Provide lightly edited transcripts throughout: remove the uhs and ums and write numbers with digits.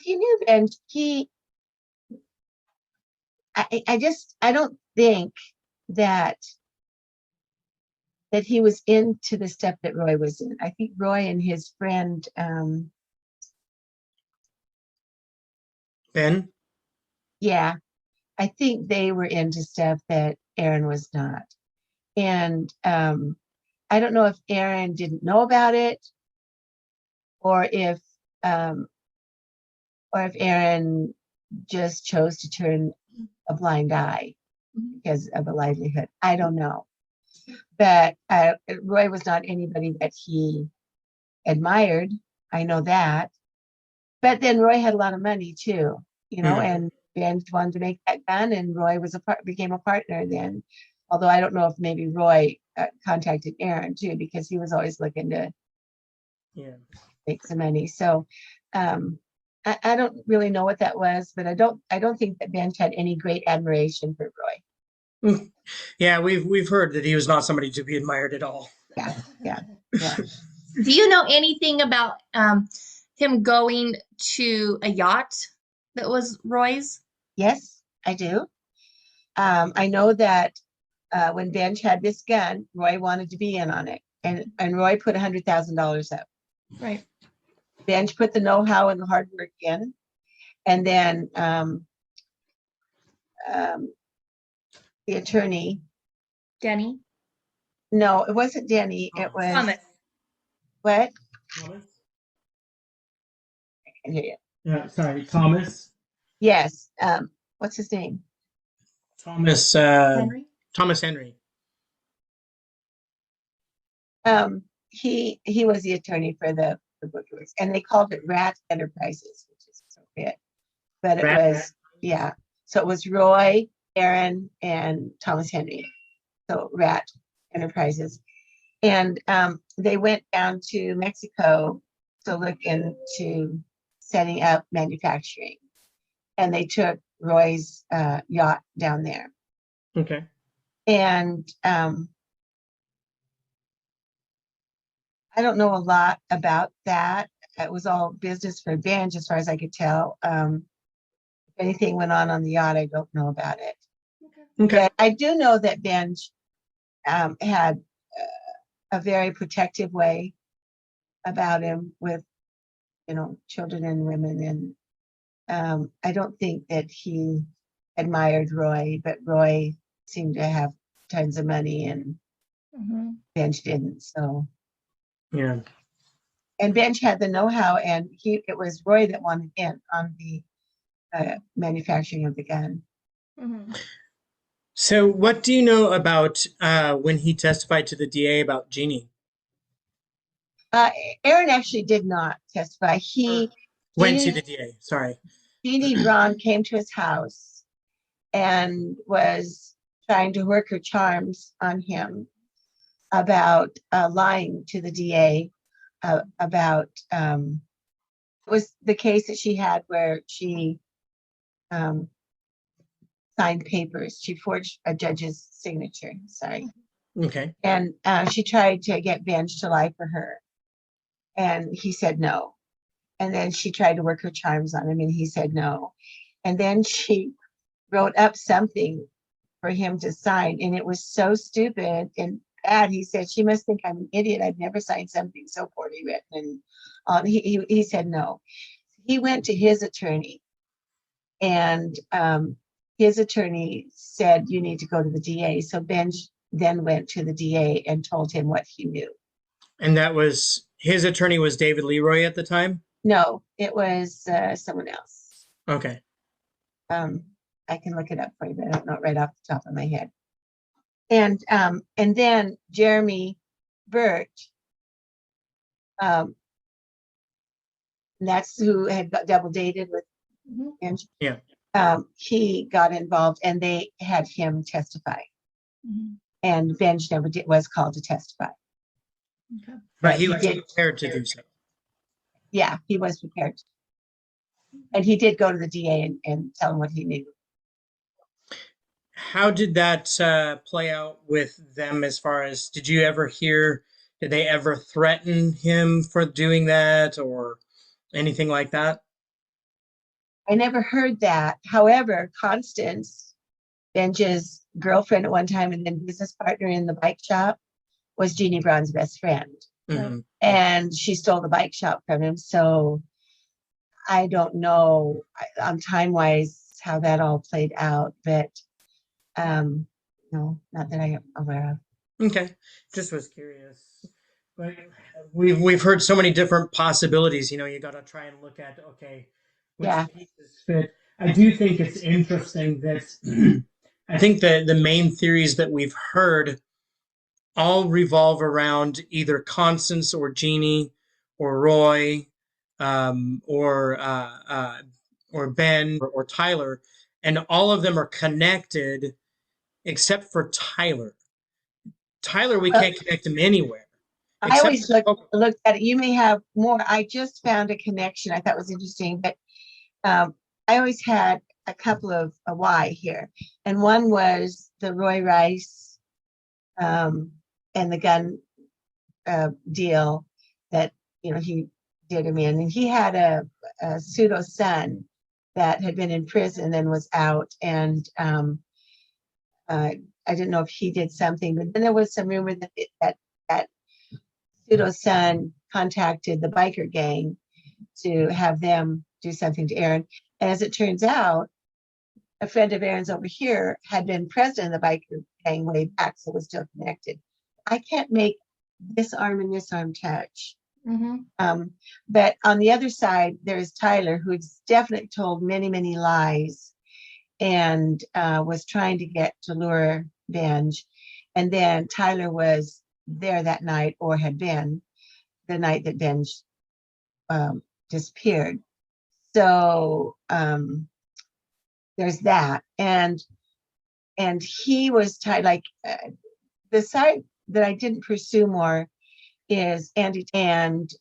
he knew Benj, I don't think that he was into the stuff that Roy was in. I think Roy and his friend, Ben? yeah, I think they were into stuff that Ahren was not. And I don't know if Ahren didn't know about it, or if Ahren just chose to turn a blind eye because of a livelihood. I don't know. But Roy was not anybody that he admired. I know that. But then Roy had a lot of money too, and Ben wanted to make that gun, and Roy became a partner then. Although I don't know if maybe Roy contacted Ahren too, because he was always looking to make some money. So I don't really know what that was, but I don't think that Ben had any great admiration for Roy. Yeah, we've heard that he was not somebody to be admired at all. Yeah. Do you know anything about him going to a yacht that was Roy's? Yes, I do. I know that when Benj had this gun, Roy wanted to be in on it, and Roy put $100,000 up. Right. Benj put the know-how and the hard work in, and then the attorney, Denny? No, it wasn't Denny. It was Thomas. What? Thomas? I can hear you. Yeah, sorry, Thomas. Yes. What's his name? Thomas. Henry? Thomas Henry. He was the attorney for the Bookers, and they called it Rat Enterprises, which is appropriate. But it was So it was Roy, Ahren, and Thomas Henry. So Rat Enterprises, and they went down to Mexico to look into setting up manufacturing, and they took Roy's yacht down there. Okay. And I don't know a lot about that. It was all business for Benj, as far as I could tell. If anything went on the yacht, I don't know about it. Okay. But I do know that Benj had a very protective way about him with, children and women. And I don't think that he admired Roy, but Roy seemed to have tons of money, and Benj didn't. So yeah. And Benj had the know-how, and it was Roy that wanted in on the manufacturing of the gun. So what do you know about when he testified to the DA about Jeannie? Ahren actually did not testify. He went to the DA. Sorry. Jeannie Braun came to his house and was trying to work her charms on him about lying to the DA about it was the case that she had where she signed papers. She forged a judge's signature. Sorry. Okay. And she tried to get Benj to lie for her, and he said no. And then she tried to work her charms on him, and he said no. And then she wrote up something for him to sign, and it was so stupid and bad. He said, she must think I'm an idiot. I've never signed something so poorly written. And he said no. He went to his attorney, and his attorney said, you need to go to the DA. So Benj then went to the DA and told him what he knew. And that was, his attorney was David Leroy at the time? No, it was someone else. Okay. I can look it up for you, but I don't know it right off the top of my head. And then Jeremy Burt, that's who had got double dated with Benj. Yeah. He got involved, and they had him testify. And Benj never was called to testify. Okay. But he was prepared to do so. Yeah, he was prepared. And he did go to the DA and tell him what he knew. How did that play out with them as far as, did you ever hear, did they ever threaten him for doing that or anything like that? I never heard that. However, Constance, Benja's girlfriend at one time and then business partner in the bike shop, was Jeannie Braun's best friend. Mhm. And she stole the bike shop from him. So I don't know on time wise how that all played out, but no, not that I am aware of. Okay, just was curious. But we've heard so many different possibilities. You know, you got to try and look at, okay, which Yeah. pieces fit. I do think it's interesting that I think the main theories that we've heard all revolve around either Constance or Jeannie or Roy, um, or uh, uh, or Ben or Tyler, and all of them are connected except for Tyler. Tyler, we Well, can't connect him anywhere I except always for looked at it. You may have more. I just found a connection I thought was interesting, but I always had a couple of a why here. And one was the Roy Rice and the gun deal that, he did him in. And he had a pseudo son that had been in prison and was out. And I didn't know if he did something, but then there was some rumor that pseudo son contacted the biker gang to have them do something to Ahren. And as it turns out, a friend of Aaron's over here had been president of the biker gang way back, so was still connected. I can't make this arm and this arm touch. But on the other side, there's Tyler, who's definitely told many, many lies and was trying to get to lure Benj. And then Tyler was there that night, or had been the night that Benj disappeared. So there's that. And he was tied, like the side that I didn't pursue more is Andy and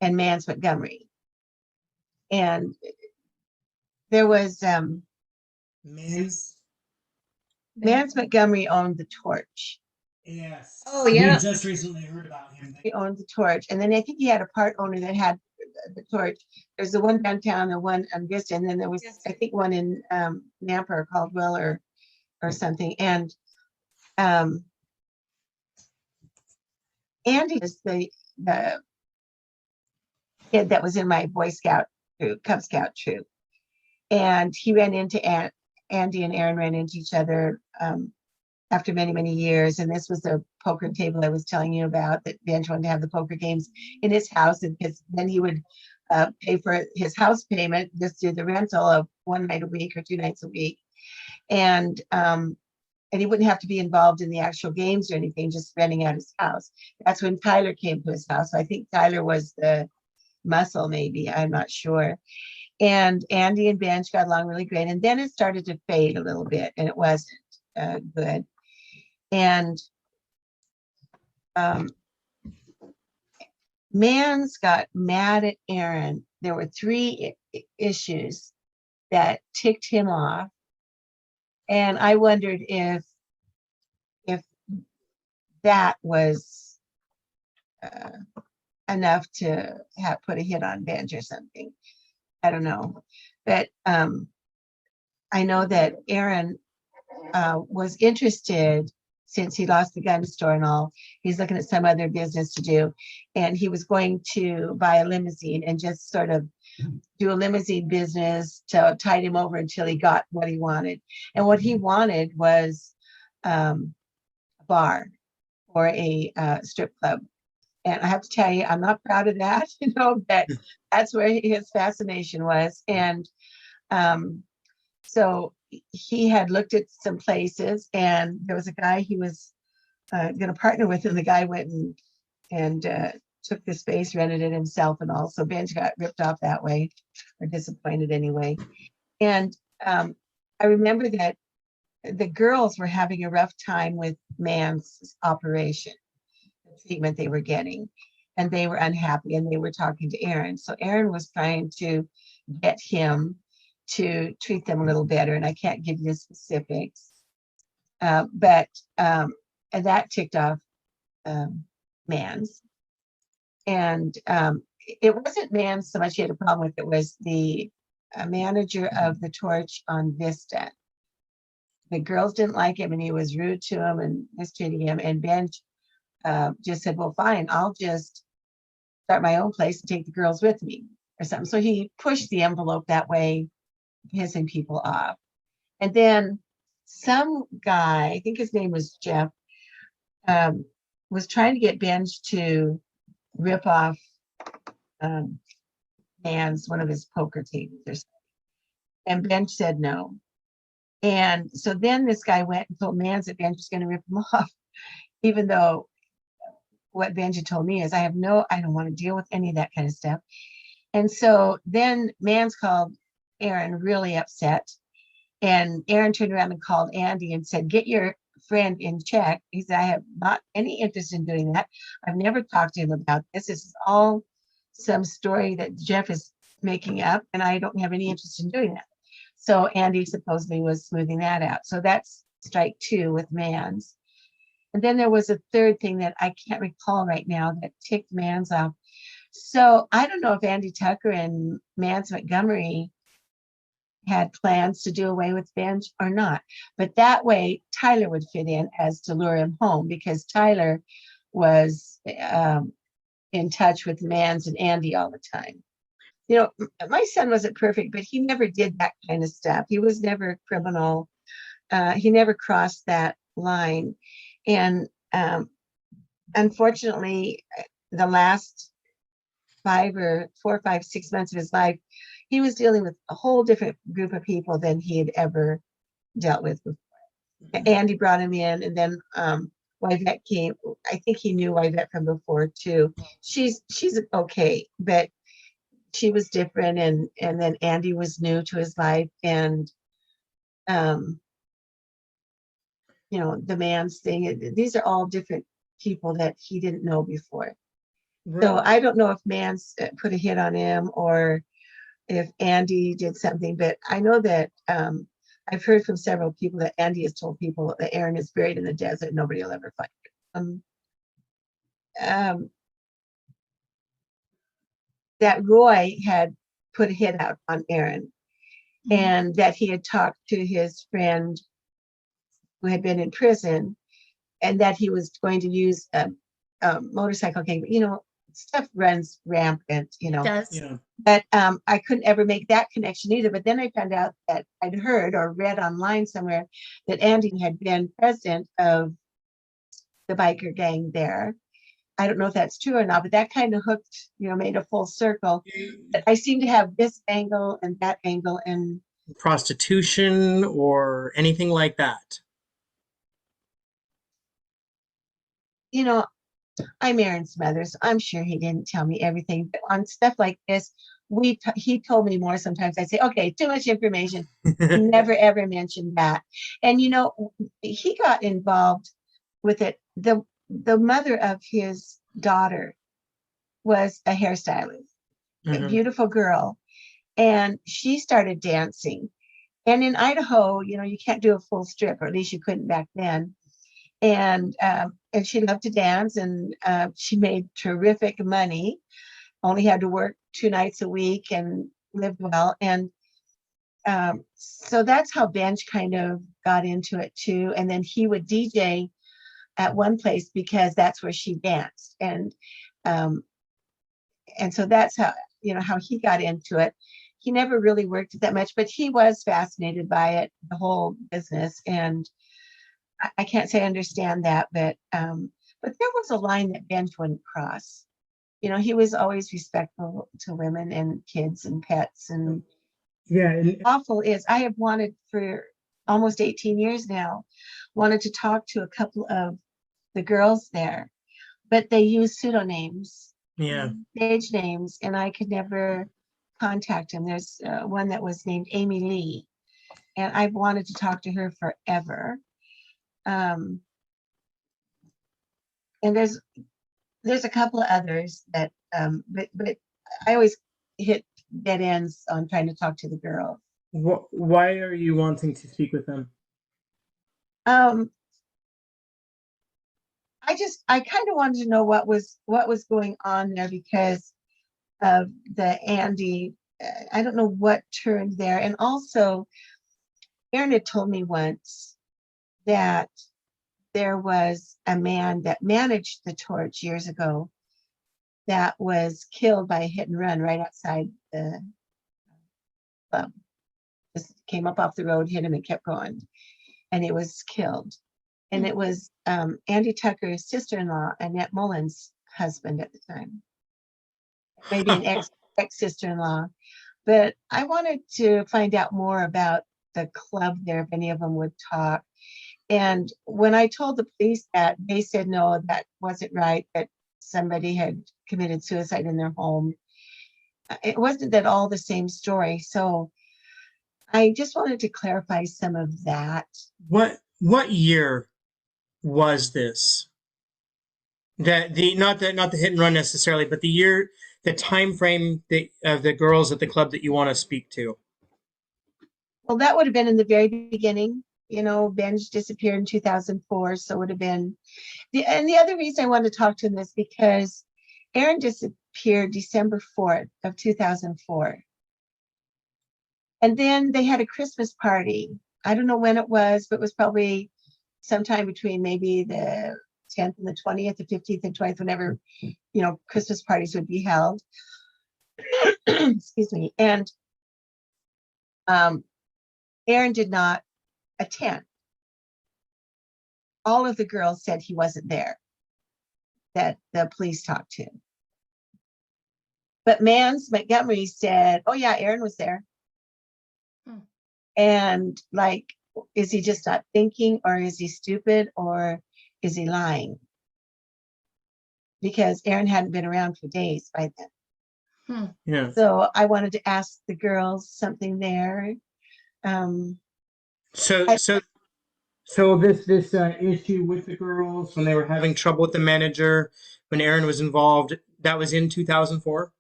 Mans Montgomery. And there was Mans. Mans Montgomery owned the Torch. Yes. Oh, yeah. We just recently heard about him. He owned the Torch, and then I think he had a part owner that had the Torch. There's the one downtown, the one on Vista, and then there was, I think, one in Nampa or Caldwell or something. And Andy is the kid that was in my Boy Scout troop, Cub Scout troop, and he ran into Andy and Ahren ran into each other after many, many years. And this was the poker table I was telling you about, that Benj wanted to have the poker games in his house, and because then he would pay for his house payment just through the rental of one night a week or 2 nights a week. And he wouldn't have to be involved in the actual games or anything, just renting out his house. That's when Tyler came to his house. So I think Tyler was the muscle, maybe, I'm not sure. And Andy and Benj got along really great. And then it started to fade a little bit, and it wasn't good. And Mans got mad at Ahren. There were 3 issues that ticked him off. And I wondered if that was enough to have put a hit on Benj or something. I don't know. But I know that Ahren was interested, since he lost the gun store and all. He's looking at some other business to do. And he was going to buy a limousine and just sort of do a limousine business to tide him over until he got what he wanted. And what he wanted was a bar or a strip club. And I have to tell you, I'm not proud of that, but that's where his fascination was. And so he had looked at some places, and there was a guy he was going to partner with, and the guy went and took the space, rented it himself, and all. So Benj got ripped off that way, or disappointed anyway. And I remember that the girls were having a rough time with Mans' operation, the treatment they were getting, and they were unhappy, and they were talking to Ahren. So Ahren was trying to get him to treat them a little better, and I can't give you specifics, but and that ticked off Mans. And it wasn't man so much he had a problem with, it was the manager of the Torch on Vista. The girls didn't like him and he was rude to him and mistreating him. And Ben just said, well, fine, I'll just start my own place and take the girls with me or something. So he pushed the envelope that way, pissing people off. And then some guy, I think his name was Jeff, was trying to get Benj to rip off Mans, one of his poker tables or something. And Benj said no. And so then this guy went and told Mans that Benj was going to rip him off, even though what Benj had told me is I don't want to deal with any of that kind of stuff. And so then Mans called Ahren really upset. And Ahren turned around and called Andy and said, get your friend in check. He said, I have not any interest in doing that. I've never talked to him about this. This is all some story that Jeff is making up, and I don't have any interest in doing that. So Andy supposedly was smoothing that out. So that's strike two with Mans. And then there was a third thing that I can't recall right now that ticked Mans off. So I don't know if Andy Tucker and Mans Montgomery had plans to do away with Benj or not. But that way, Tyler would fit in as to lure him home, because Tyler was in touch with Mans and Andy all the time. You know, my son wasn't perfect, but he never did that kind of stuff. He was never a criminal. He never crossed that line. And unfortunately, the last 4 or 5, 6 months of his life, he was dealing with a whole different group of people than he had ever dealt with before. Andy brought him in, and then Yvette came. I think he knew Yvette from before too. She's okay, but she was different, and then Andy was new to his life, and you know, the Mans thing. These are all different people that he didn't know before. Right. So I don't know if Mans put a hit on him or if Andy did something, but I know that I've heard from several people that Andy has told people that Ahren is buried in the desert. Nobody will ever find him. That Roy had put a hit out on Ahren, and that he had talked to his friend who had been in prison, and that he was going to use a motorcycle gang. You know, stuff runs rampant, you know. It does. Yeah. But I couldn't ever make that connection either. But then I found out that I'd heard or read online somewhere that Andy had been president of the biker gang there. I don't know if that's true or not, but that kind of hooked, you know, made a full circle. But I seem to have this angle and that angle, and Prostitution or anything like that. you know, I'm Ahren Smothers. I'm sure he didn't tell me everything, but on stuff like this, he told me more. Sometimes I say, okay, too much information. He never ever mentioned that. And you know, he got involved with it. The mother of his daughter was a hairstylist, a beautiful girl, and she started dancing. And in Idaho, you know, you can't do a full strip, or at least you couldn't back then. And she loved to dance, and she made terrific money. Only had to work 2 nights a week and lived well. And so that's how Benj kind of got into it too. And then he would DJ at one place because that's where she danced. And so that's how, you know, how he got into it. He never really worked it that much, but he was fascinated by it, the whole business. And I can't say I understand that, but there was a line that Benj wouldn't cross. You know, he was always respectful to women and kids and pets. And yeah, and awful is, I have wanted for almost 18 years now, wanted to talk to a couple of the girls there, but they use pseudonyms, stage names, and I could never contact him. There's one that was named Amy Lee, and I've wanted to talk to her forever. And there's a couple of others that but I always hit dead ends on trying to talk to the girl. Why are you wanting to speak with them? I kind of wanted to know what was going on there, because of the Andy. I don't know what turned there. And also, Ahren had told me once that there was a man that managed the torch years ago that was killed by a hit and run right outside the club. Just came up off the road, hit him, and kept going. And he was killed. And it was Andy Tucker's sister-in-law, Annette Mullen's husband at the time. Maybe an ex-sister-in-law. But I wanted to find out more about the club there, if any of them would talk. And when I told the police that, they said, no, that wasn't right, that somebody had committed suicide in their home. It wasn't at all the same story. So I just wanted to clarify some of that. What year was this? That the not the hit and run necessarily, but the year, the time frame of the girls at the club that you want to speak to. Well, that would have been in the very beginning. You know, Benj disappeared in 2004, so it would have been. And the other reason I wanted to talk to him is because Ahren disappeared December 4th of 2004. And then they had a Christmas party. I don't know when it was, but it was probably sometime between maybe the 10th and the 20th, the 15th and 20th, whenever, you know, Christmas parties would be held. Excuse me. And Ahren did not attend. All of the girls said he wasn't there, that the police talked to. But Montgomery said, oh yeah, Ahren was there. And like, is he just not thinking, or is he stupid, or is he lying? Because Ahren hadn't been around for days by then. Yeah. So I wanted to ask the girls something there. So this issue with the girls when they were having trouble with the manager, when Ahren was involved, that was in 2004?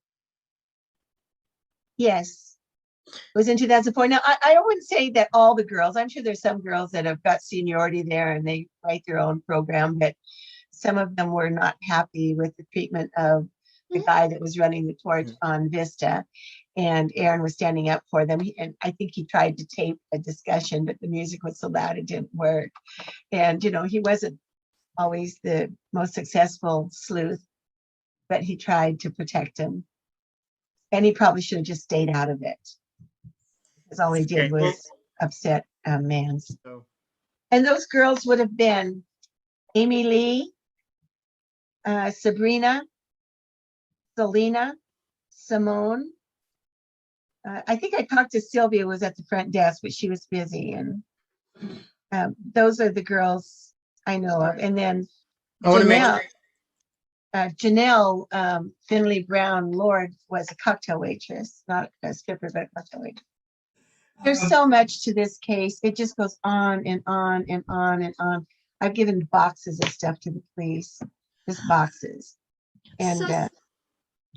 Yes. It was in 2004. Now, I wouldn't say that all the girls, I'm sure there's some girls that have got seniority there and they write their own program, but some of them were not happy with the treatment of the guy that was running the torch on Vista. And Ahren was standing up for them. And I think he tried to tape a discussion, but the music was so loud it didn't work. And, you know, he wasn't always the most successful sleuth, but he tried to protect him. And he probably should have just stayed out of it, because all he did was upset Mans. And those girls would have been Amy Lee, Sabrina, Selena, Simone. I think I talked to Sylvia, was at the front desk, but she was busy. And those are the girls I know of. And then Janelle Finley Brown Lord was a cocktail waitress, not a stripper, but a cocktail waitress. There's so much to this case. It just goes on and on and on and on. I've given boxes of stuff to the police, just boxes. And so,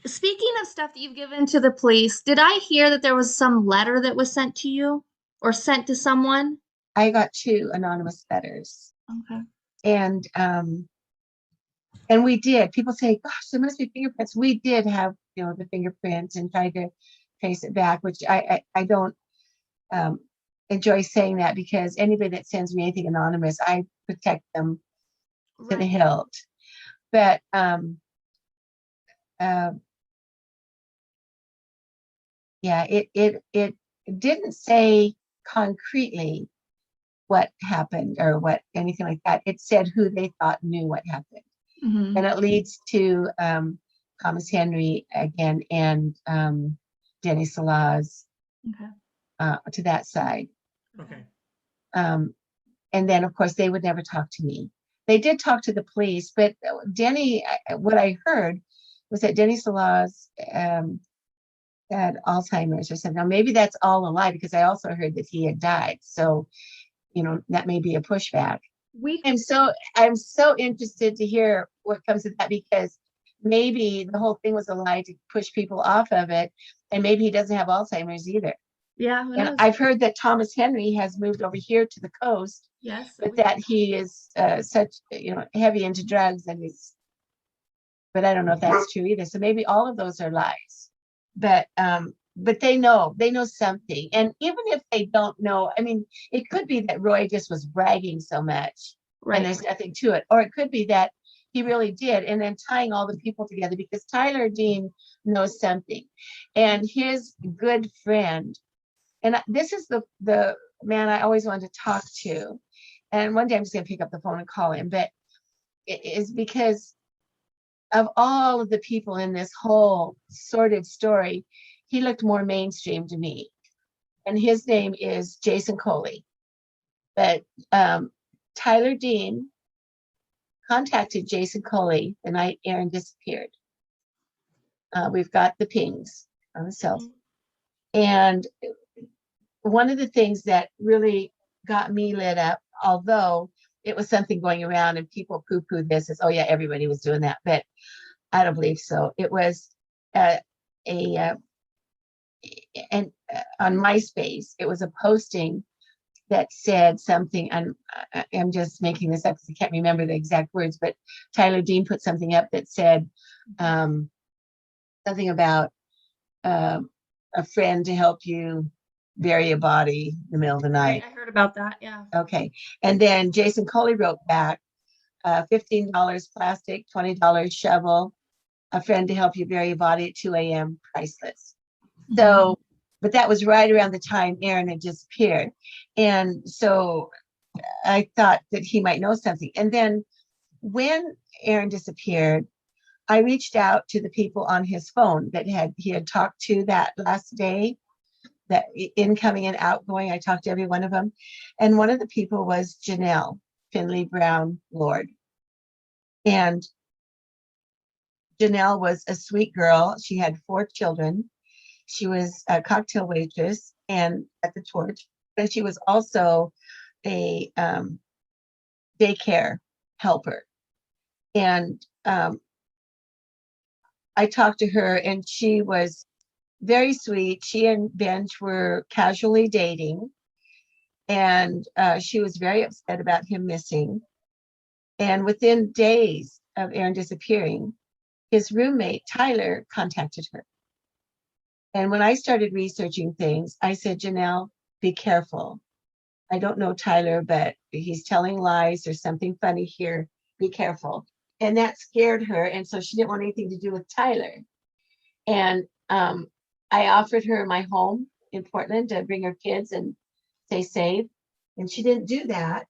speaking of stuff that you've given to the police, did I hear that there was some letter that was sent to you or sent to someone? I got 2 anonymous letters. Okay. And we did. People say, gosh, there must be fingerprints. We did have, you know, the fingerprints and tried to trace it back, which I don't enjoy saying that, because anybody that sends me anything anonymous, I protect them to the hilt. But yeah, it didn't say concretely what happened or what anything like that. It said who they thought knew what happened. And it leads to Thomas Henry again and Denny Salaz to that side. Okay. And then, of course, they would never talk to me. They did talk to the police, but Denny, what I heard was that Denny Salaz had Alzheimer's or something. Now, maybe that's all a lie, because I also heard that he had died. So, you know, that may be a pushback. I'm so interested to hear what comes of that, because maybe the whole thing was a lie to push people off of it, and maybe he doesn't have Alzheimer's either. Yeah, and I've heard that Thomas Henry has moved over here to the coast. Yes, but that he is such, you know, heavy into drugs, and but I don't know if that's true either. So maybe all of those are lies. but they know something. And even if they don't know, I mean, it could be that Roy just was bragging so much Right. and there's nothing to it. Or it could be that he really did. And then tying all the people together, because Tyler Dean knows something. And his good friend, and this is the man I always wanted to talk to. And one day I'm just going to pick up the phone and call him. But it is because of all of the people in this whole sordid story, he looked more mainstream to me. And his name is Jason Coley. But Tyler Dean contacted Jason Coley the night Ahren disappeared. We've got the pings on the cell phone. And one of the things that really got me lit up, although it was something going around and people poo-pooed this as, oh yeah, everybody was doing that, but I don't believe so. It was on MySpace, it was a posting that said something, and I'm just making this up because I can't remember the exact words, but Tyler Dean put something up that said something about a friend to help you bury a body in the middle of the night. I heard about that, yeah. Okay. And then Jason Coley wrote back, $15 plastic, $20 shovel, a friend to help you bury a body at 2 a.m., priceless. So, but that was right around the time Ahren had disappeared. And so I thought that he might know something. And then when Ahren disappeared, I reached out to the people on his phone that he had talked to that last day, that incoming and outgoing. I talked to every one of them. And one of the people was Janelle Finley Brown Lord. And Janelle was a sweet girl. She had 4 children. She was a cocktail waitress and at the Torch, but she was also a daycare helper. And I talked to her, and she was very sweet. She and Benj were casually dating, and she was very upset about him missing. And within days of Ahren disappearing, his roommate, Tyler, contacted her. And when I started researching things, I said, Janelle, be careful. I don't know Tyler, but he's telling lies. There's something funny here. Be careful. And that scared her. And so she didn't want anything to do with Tyler. And I offered her my home in Portland to bring her kids and stay safe. And she didn't do that.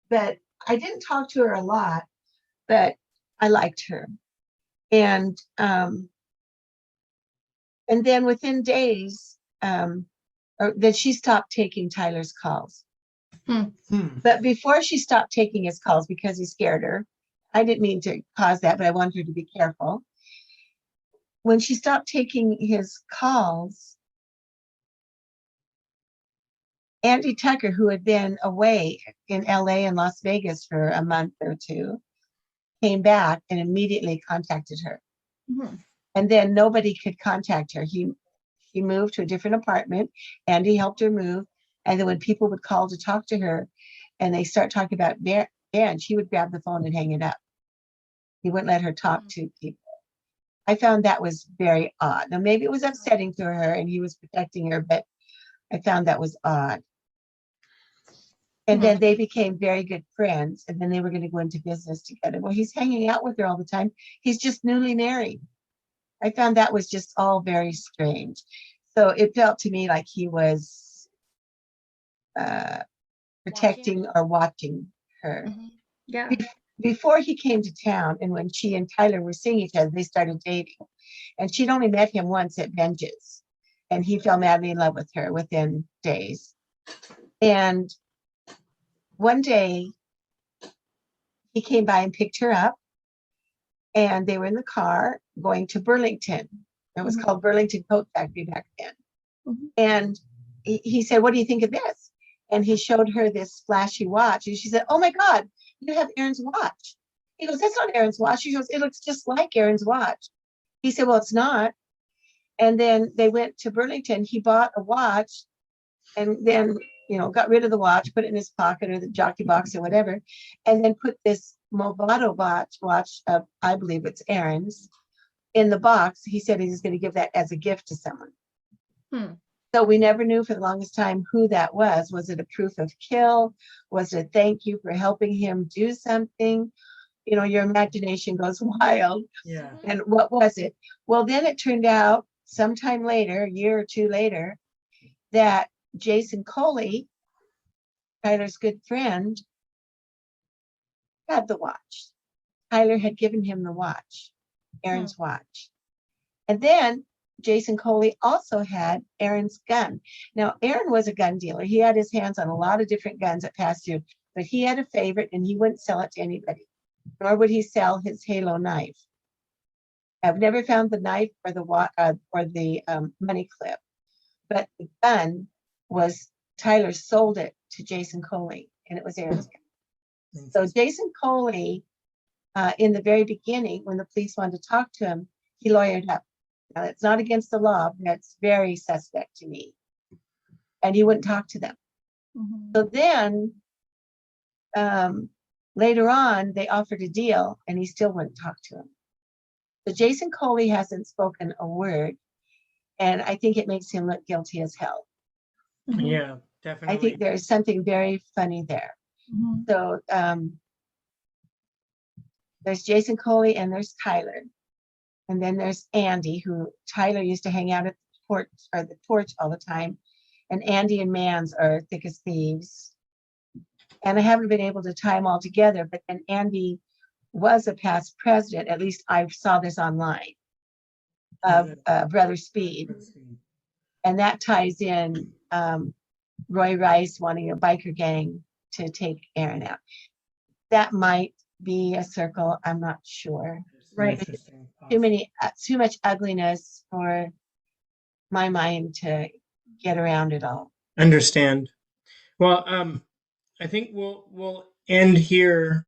But I didn't talk to her a lot, but I liked her. And then within days, that she stopped taking Tyler's calls. But before she stopped taking his calls, because he scared her, I didn't mean to cause that, but I wanted her to be careful. When she stopped taking his calls, Andy Tucker, who had been away in LA and Las Vegas for a month or 2, came back and immediately contacted her. And then nobody could contact her. He moved to a different apartment. Andy helped her move. And then when people would call to talk to her and they start talking about Ben, she would grab the phone and hang it up. He wouldn't let her talk to people. I found that was very odd. Now, maybe it was upsetting to her and he was protecting her, but I found that was odd. And then they became very good friends. And then they were going to go into business together. Well, he's hanging out with her all the time. He's just newly married. I found that was just all very strange. So it felt to me like he was protecting or watching her. Yeah. Before he came to town, and when she and Tyler were seeing each other, they started dating. And she'd only met him once at Benj's. And he fell madly in love with her within days. And one day, he came by and picked her up. And they were in the car going to Burlington. It was called Burlington Coat Factory back then. And he said, what do you think of this? And he showed her this flashy watch. And she said, oh my God, you have Ahren's watch. He goes, that's not Ahren's watch. She goes, it looks just like Ahren's watch. He said, well, it's not. And then they went to Burlington. He bought a watch and then, got rid of the watch, put it in his pocket or the jockey box or whatever, and then put this Movado watch of, I believe it's Ahren's, in the box, he said he was going to give that as a gift to someone. Hmm. So we never knew for the longest time who that was. Was it a proof of kill? Was it a thank you for helping him do something? You know, your imagination goes wild. Yeah. And what was it? Well, then it turned out sometime later, a year or two later, that Jason Coley, Tyler's good friend, had the watch. Tyler had given him the watch, Ahren's watch. And then Jason Coley also had Ahren's gun. Now, Ahren was a gun dealer. He had his hands on a lot of different guns that passed through, but he had a favorite and he wouldn't sell it to anybody, nor would he sell his Halo knife. I've never found the knife or the money clip, but the gun was, Tyler sold it to Jason Coley, and it was Ahren's gun. So Jason Coley, in the very beginning, when the police wanted to talk to him, he lawyered up. Now, it's not against the law, but that's very suspect to me. And he wouldn't talk to them. So then, later on, they offered a deal, and he still wouldn't talk to him. So Jason Coley hasn't spoken a word, and I think it makes him look guilty as hell. Yeah, definitely. I think there's something very funny there. So there's Jason Coley and there's Tyler. And then there's Andy, who Tyler used to hang out at the porch all the time. And Andy and Mans are thick as thieves. And I haven't been able to tie them all together, but then Andy was a past president, at least I saw this online, of Brother Speed. And that ties in Roy Rice wanting a biker gang to take Ahren out. That might be a circle, I'm not sure. Right. Too much ugliness for my mind to get around it all. Understand. Well, I think we'll end here